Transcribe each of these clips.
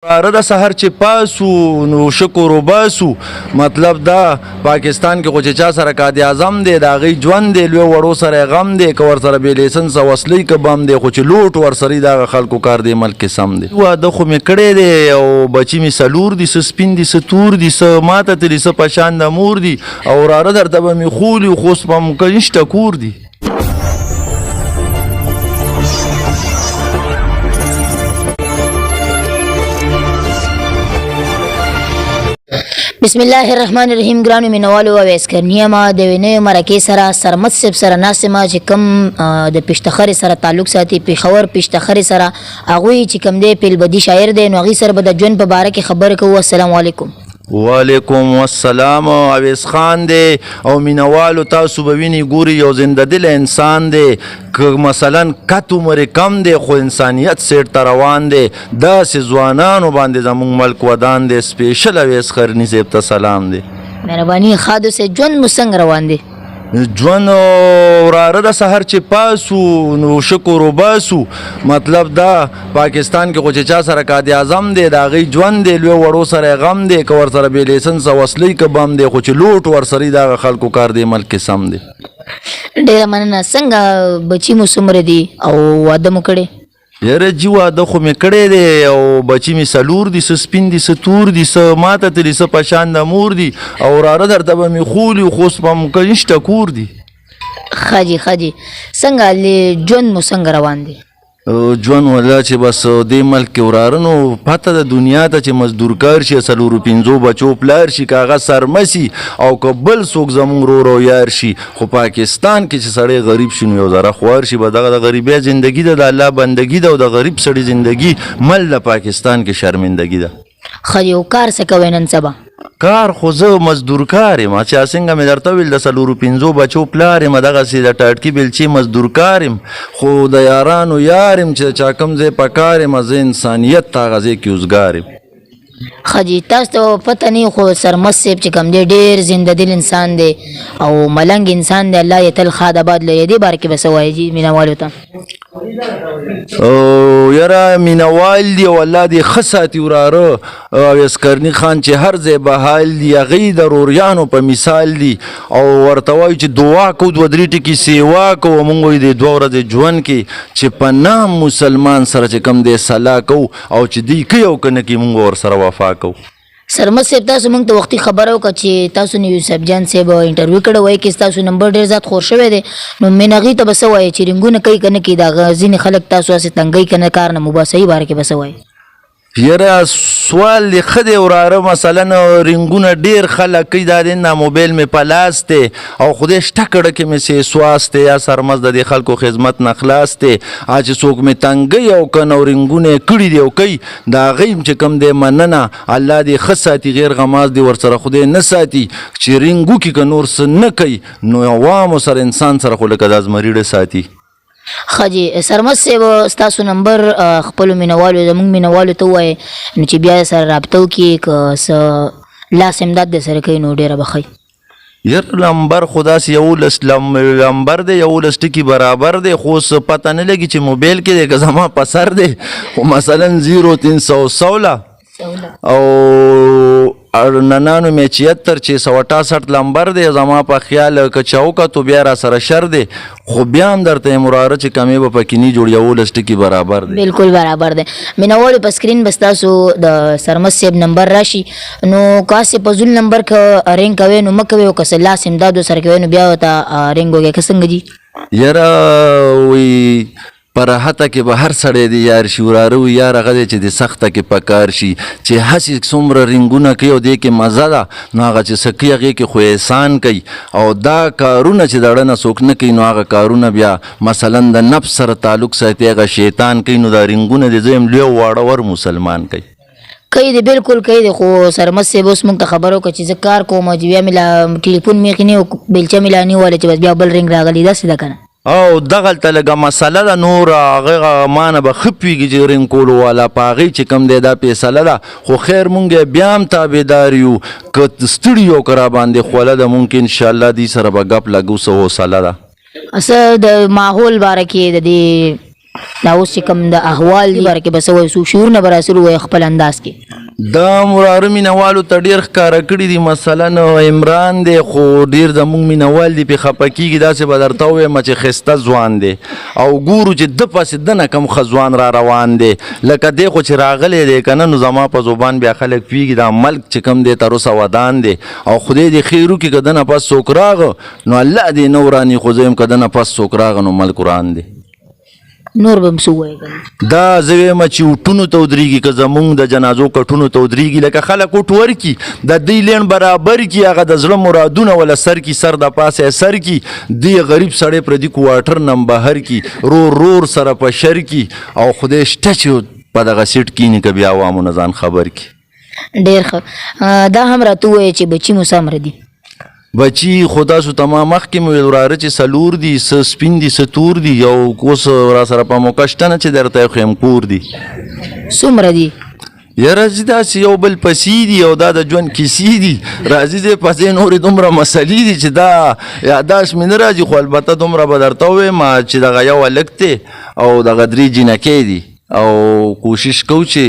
راره د سحر چې پاسو نو شکر وباسو مطلب دا پاکستان کې خو چې چا سره قائد اعظم دی د هغې ژوند دی لوی وړو سره یې غم دی که ورسره بې لیسنس او اصلي که بم دی خو چې لوټ ورسره د هغه خلکو کار دی ملک کې سم دی واده خو مې کړی دی او بچي مې څلور دي څه سپین دي څه تور دي څه ماته تلي څه په شان د مور دي او راره درته به مې خولي خو اوس به م که نشته کور دي بسم الله الرحمن الرحیم. ګرانو مینوالو او اسکرنیه ما د وینې مرکې سره سرمد صاحب سره ناسمه چې کوم د پشتخر سره تعلق ساتي پیښور پشتخر سره هغوی چې کوم دی پیلبدي شاعر دی نو هغوی سره به د ژوند په باره کې خبرې کوو. السلام علیکم. وعلیکم السلام. اویس خان دی او مینوالو تاسو به وینئ ګوري یو زنده دل انسان دی که مثلا کت عمر کم دی خو انسانیت سیټ ته روان دی داسې ځوانانو باندې زموږ ملک ودان دی سپیشل اویس خرني صاحب ته سلام دی. مهرباني خادو سے ژوند مو څنګه روان دی؟ ژوند راره د سحر چې پاسو نو شکر وباسو مطلب دا پاکستان کې خو چې چا سره قائد اعظم دی د هغې ژوند دی لوی وړو سره یې غم دی که ورسره بې لیسنس او اصلي که بم دی خو چې لوټ ورسره د هغه خلکو کار دی ملک کې سم دی. ډېره مننه. څنګه بچي مو څومره دي او واده مو کړی؟ یاره جی واده خو مې کړی دی او بچي مې څلور دي څه سپین دي څه تور دي څه ماته تلي څه په شان د مور دي او راره درته به مې خولي خو اوس به م که نشته کور دي. ښه جي ښه جي. څنګه ژوند مو څنګه روان دی؟ ژوند ولا چې بس دې ملک کې وراره نو پته د دنیا ته چې مزدورکار شي څلورو پنځو بچو پلار شي که هغه سرمسي او که بل څوک زموږ ورور او یار شي خو پاکستان کې چې سړی غریب شي نو یو ذره خوار شي به دغه د غریبۍ زندګي ده د الله بندګي ده او د غریب سړي زندګي مل د پاکستان کې شرمندګي ده. ښه جي. او کار څه کوئ نن سبا؟ کار خو زه مزدور کار یم چې څنګه مې درته ویل د څلورو پنځو بچو پلار یم دغسې د ټاټکي بېلچې مزدور کار یم خو د یارانو یار یم چې چا کوم ځای په کار یم زه انسانیت ته هغه ځای کې اوزګار یم. ښه جي. تاسو ته پته نه خو سرمد صاحب چې کوم دی ډېر زنده دل انسان دی او ملنګ انسان دی. الله یې تل ښاد آباد لري. دې باره کې به څه وایي جي مینوالو ته؟ یاره مینوال دی او الله دې ښه ساتي وراره اویس کرني خان چې هر ځای بحال دي هغې د روریانو په مثال دي او ورته وایو چې دعا کوو دوه درې ټکي سیوا کوو مونږ وایو د دوه ورځې ژوند کې چې په نام مسلمان سره چې کوم دی صلاح کوو او چې دوی کوي او که نه کوي مونږ ورسره وفا کوو. سرمد صاحب تاسو موږ ته وختي خبره وکړه چې تاسو نه یوسف جان صاحب انټرویو کړی وایي چې ستاسو نمبر ډېر زیات خور شوی دی نو مین هغې ته به څه وایي چې رنګونه کوي که نه کوي د هغه ځینې خلک تاسو هسې تنګوي که نه کار نه مباحثوي باره کې به څه وایي؟ یاره سوال دی ښه دی وراره مثلا رنګونه ډېر خلک کوي دا دی نه موبایل مې په لاس دی او خدای شته کړه کې مې سېسواس دی یا سرمز د دې خلکو خدمت نه خلاص دی چې څوک مې تنګوي او که نه رنګونه یې کړي دي او کوي د هغې چې کوم دی مننه الله دې ښه ساتي غیر غماز دی ورسره خدای نه ساتي چې رنګ وکړي که نور څه نه کوي نو عوامو سره انسان سره خو لکه دا زمریړه ساتي. ښه جي. سرمد صاحب ستاسو نمبر خپلو مینوالو زموږ مینوالو ته ووایئ نو چې بیا سره رابطه وکړي که څه لاس امداد در سره کوي نو ډېره به ښه وي. یار لمبر خو داسې یولس لمبر دی یولس ټکي برابر دی خو څه پته نه لګي چې موبایل کې دی که زما په سر دی خو مثلا 0316 او 99 لمبر دی زما په خیال که چوکتو بیا را سره شر دی خو بیا هم درته مراره چې کمې به پکې نه جوړ یولس ټکي برابر دی. بالکل برابر دی. مینوالو په سکرین به ستاسو د سرمد صاحب نمبر راشي نو کاسې په زول نمبر که رنګ کوئ نو مه کوئ او که څه لاس امداد ورسره کوئ نو بیا ورته رنګ وکړئ که څنګه جي؟ یاره وی په راحته کې به هر سړی دی یار شي وراره وي یار هغه دی چې د سخته کې په کار شي چې هسې څومره رنګونه کوي او دې کې مزه ده نو هغه چې څه کوي هغې کې خو احسان کوي او دا کارونه چې د اړه نه څوک نه کوي نو هغه کارونه بیا مثلا د نفس سره تعلق ساتي هغه شیطان کوي نو دا رنګونه د زه یم لوی واړه ور مسلمان کوي. کوي دی بالکل کوي دی خو سرمد صاحب اوس موږ ته خبره وکړه چې زه کار کوم چې بیا مې لا ټلیفون مې ایښی او بیلچه مې لا نیولی چې بس بیا بل رنګ راغلی داسې ده که نه؟ او دغلته لږه مسله ده نور هغه ما نه به ښه پوهېږي چې رنګ کولو والا په هغې چې کوم دی دا فیصله ده خو خیر مونږ بیا هم تابعدار یو که ستړي یو که راباندې خوله ده مونږ انشاءالله دوی سره به ګپ لګو څه حوصله ده. څه د ماحول باره کې د دې دا اوس چې کوم د احوال دي باره کې به څه وایو څو شعرونه به راسره ووایو خپل انداز کې دا مراره مینوالو ته ډېر ښکاره کړي دي مثلا عمران دی خو ډېر زموږ مینوال دي پې خفه کېږي داسې به درته ووایم چې ښایسته ځوان دی او ګورو چې ده پسې ده نه کم ښه ځوان را روان دی لکه دی خو چې راغلی دی که نه نو زما په زبان بیا خلک پوهېږي دا ملک چې کوم دی تر اوسه ودان دی او خدای دې خیر وکړي که ده نه پس څوک راغه نو الله دې نه وراني خو زه یم که ده نه پس څوک راغه نو ملک وران دی نور به هم څه ووایې که دا زه وایم چې اوټونو ته ودرېږي که زمونږ د جنازو کټونو ته ودرېږي لکه خلک اوټ ورکي د دوی لین برابر کي هغه د زړه مرادونه وله سر کي سر د پاسه سر کي دی غریب سړی پردي کوارټر نم بهر کي رور سره په شر کي او خدای شته چې په دغه سیټ کینی که بیا عوامو نه ځان خبر کي ډېر ښه دا هم راته ووایه چې بچي مو څومره دي بچی خدا سو تمام مخکې مې ویل وراره چې څلور دي څه سپین دي څه تور دي یو اوس راسره په موقع شته نه چې درته یې کور دي څومره دي یاره چې داسې یو بل پسې دي او دا د ژوند کیسې دي راځي دی پسې نورې دومره مسلې دي چې دا یاداشت مې نه راځي خو البته دومره به درته ووایم چې دغه یو هلک دی او دغه درې جینکۍ دي او کوشش کوو چې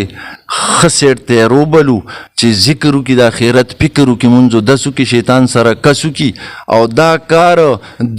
ښه سیټ ته روبلو چې ذکر وکړي د آخرت فکر وکړي مونځ دس وکړي شیطان سره کس وکړي او دا کار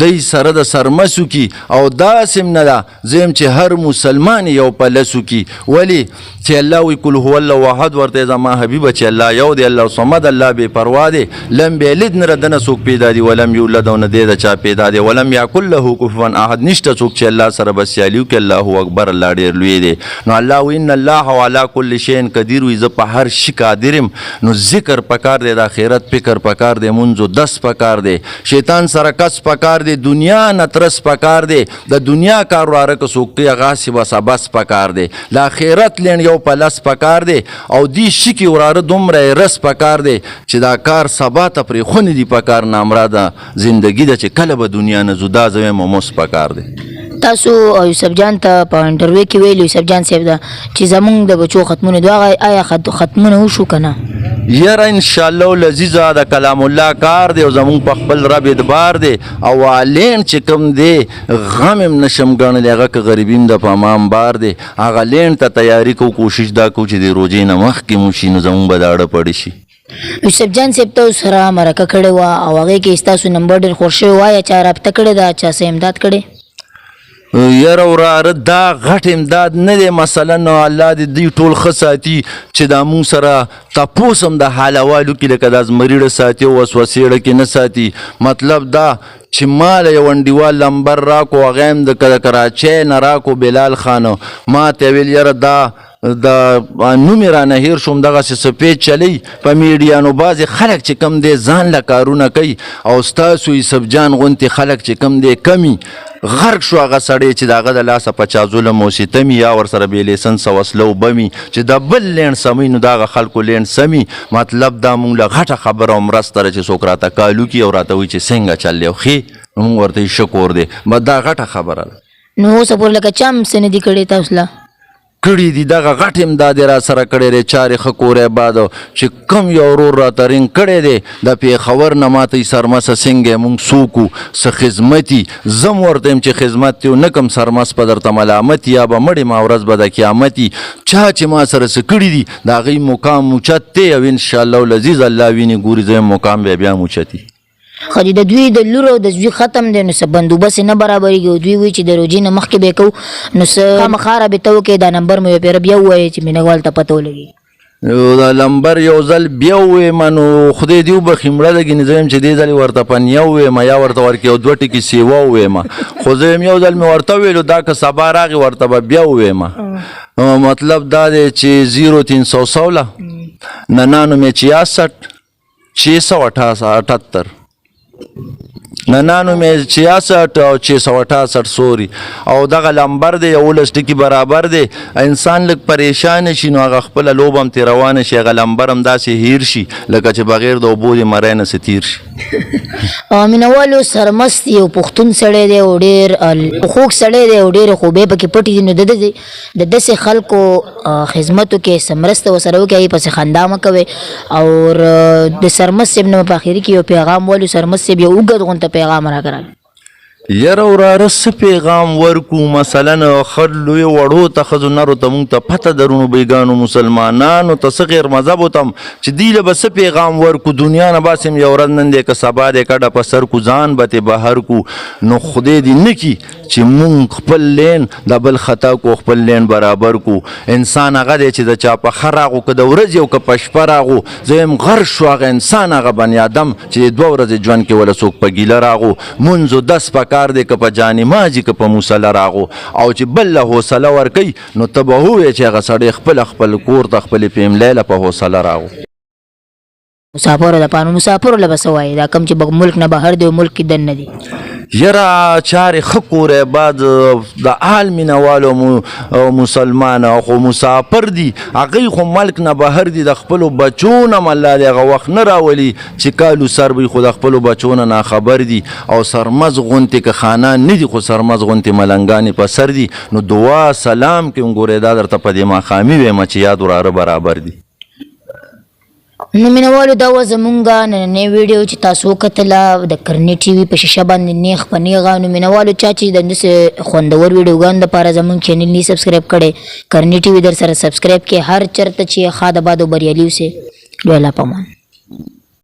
دی سره د سرمس وکړي او داسې هم نه ده زه یم چې هر مسلمان یو په لس وکړي ولې چې الله وایي کل هو الله واحد ورته زما حبیبه چې الله یو دی الله صمد الله بې پروا دی لم بیلد نه ده نه څوک پیدا دی ولم یولد او نه دی د چا پیدا دی ولم یکن له کفوا احد نشته څوک چې الله سره به سیالي وکړي الله اکبر الله ډېر لوی دی نو الله وایي ان الله علی کل شیء قدیر وي زه په هر شي قادر یم نو ذکر پکار دی د آخرت فکر پکار دی مونځو دس پکار دی شیطان سره کس پکار دی دنیا نه ترس پکار دی د دنیا کار واره که څوک کوي هغه هسې بس بس پکار دی د آخرت لین یو په لس پکار دی او دې شي کې وراره دومره رس پکار دی چې دا کار سبا ته پرېښونې دي پکار نامراده زندګي ده چې کله به دنیا نه ځو دا زه وایم موس پکار دی تاسو یوسف جان ته په انټرویو کې ویل یوسف جان صاحب دا چې زمونږ د بچو ختمونه دي هغه آیا ختمونه وشو که نه یاره انشاءالله العزیزه د کلام الله کار دی او زمونږ په خپل رب اعتبار دی او والین چې کوم دی غم هم نشم ګڼلی هغه که غریبي هم د په ما بار دی هغه لین ته تیاري کو کوشش دا کو چې د روژې نه مخکې مو شي نو زمونږ به د اړه پړی شي یوسف جان صاحب ته سره مرکه کړې وه او هغې کې ستاسو نمبر ډېر خوښ شوی وایه چا رابطه کړې ده چا څه امداد کړې یاره وراره دا غټ امداد نه دی مثلا الله دې دوی ټول ښه ساتي چې دا مونږ سره تپوس هم د حال احوالو کې لکه دا زمریړه ساتي او وسوسې ډکې نه ساتي مطلب دا چې ماله یو انډیوال لمبر راکو هغه هم د کراچۍ نه راکو بلال خانو ما ته ویل یاره دا د نومې رانه هیر شوم دغسې سپېچ چلی په میډیا نو بعضې خلک چې کم دی ځان له کارونه کوي او ستاسو یوسف جان غوندې خلک چې کم دی کمی غرق شو هغه سړی چې د هغه د لاسه په چا ظلم او ستمي یا ورسره بې لیسنسه وسله او بمي چې د بل لینډ سموي نو د هغه خلکو لینډ سمي مطلب دا مونږ له غټه خبره او مرسته ده چې څوک راته کالو کي او راته وایي چې څنګه چل دی او ښې نو مونږ ورته شکر دی بس دا غټه خبره ده نو اوسه پورې لکه چا هم څه نه دي کړي تاسو له کړي دي دغه غټ امداد یې را سره کړی دی چارې ښه کوری باد چې کم یو ورور راته رنګ کړی دی د پېښور نه ماته یې سرمسه څنګه یې مونږ څوک وو څه خدمت یي زه م ورته یم چې خدمت یو نه کم سرمس په درته ملامت یا به مړې ما ورځ به د قیامت یي چا چې ما سره څه کړي دي د هغوی مقام اوچت دی او انشاءالله العزیز الله ویني ګوري زه یم مقام بیا هم اوچت وي خو د دوی د لور او د زوی ختم دی نو څه بندوبست یې نه برابرېږي او دوی وایي چې د روژې نه مخکې به یې کوو نو څه خامخا رابطه وکړئ دا نمبر مو یو پیره بیا ووایئ چې مینهوال ته پته ولګي دا لمبر یو ځل بیا وویم نو خدای دې وبخي مړه لګي نو زه یم چې دې ځل یې ورته په نیه وویم یا ورته ورکې یو دوه ټکي سیوا وویم خو زه یم یو ځل مې ورته وویلو دا که سبا راغی ورته به بیا وویم مطلب دا دی چې 0316 99 668 99 66 او 668 سوري او دغه لمبر دی 11 ټکي برابر دی انسان لږ پریشان شي نو هغه خپله لوبه هم ترې روانه شي هغه لمبر هم داسې هیر شي لکه چې بغیر د اوبو د مری نه څه تیر شي مینهوالو سرمست یو پښتون سړی دی او ډېر خوږ سړی دی او ډېرې خوبۍ پکې پټې دي نو د داسې خلکو خدمتو کې څه مرسته ورسره وکړئ هغې پسې خندا مه کوئ او د سرمست صاحب نه په اخري کې یو پیغام ولو سرمست صاحب یو اوږد غونته پیغام راکړل یره وراره څه پیغام ورکو مثلا ښه لوی وړو ته ښځو نرو ته مونږ ته پته درونو بیګانو مسلمانانو ته څه غیر مذهبو ته چې دوی له به څه پیغام ورکو دنیا نه باسم یو ورځ نن دی که سبا دی کډه په سر کو ځان به تې بهر کو نو خدای دې نه کي چې مونږ خپل لین د بل خطا کو خپل لین برابر کو انسان هغه دی چې د چا په ښه راغو که د ورځې او که په شپه راغو زه یم غر شو هغه انسان هغه بني ادم چې د 2 ورځې ژوند کې وله څوک په ګیله راغو منځ و دس پکار دی که په جانمازي که په مصله راغو او چې بل له حوصله ورکوي نو ته به ووایې چې هغه سړی خپل کور ته خپلې فیملی له په حوصله راغو مسافرو دپاره مسافرو له به څه وایي دا کوم چې ملک نه بهر دی او ملک کې دننه دي یره چارې ښه کوری بعد د حال مینوالو مسلمان خو مسافر دي هغوی خو ملک نه بهر دي د خپلو بچو نه م الله دې هغه وخت نه راولي چې کالو سر وي خو د خپلو بچو نه ناخبر دي او سرمز غونتې که خانان نه دي خو سرمز غونتې ملنګانې په سر دي نو دعا سلام کې ګورې دا درته په دې ماښامي ویمه چې یاد وراره برابر دي نو مینوالو دا وه زمونږ نننۍ ویډیو چې تاسو وکتله د کرني ټي وي په شیشه باندې نیغ په نیغه نو مینوالو چا چې د همداسې خوندور ویډیوګانو دپاره زمونږ چینل نه سبسکرایب کړی کرني ټي وي در سره سبسکرایب کړئ هر چېرته چې ښاد آباد او بریالي اوسئ لوی الله پامان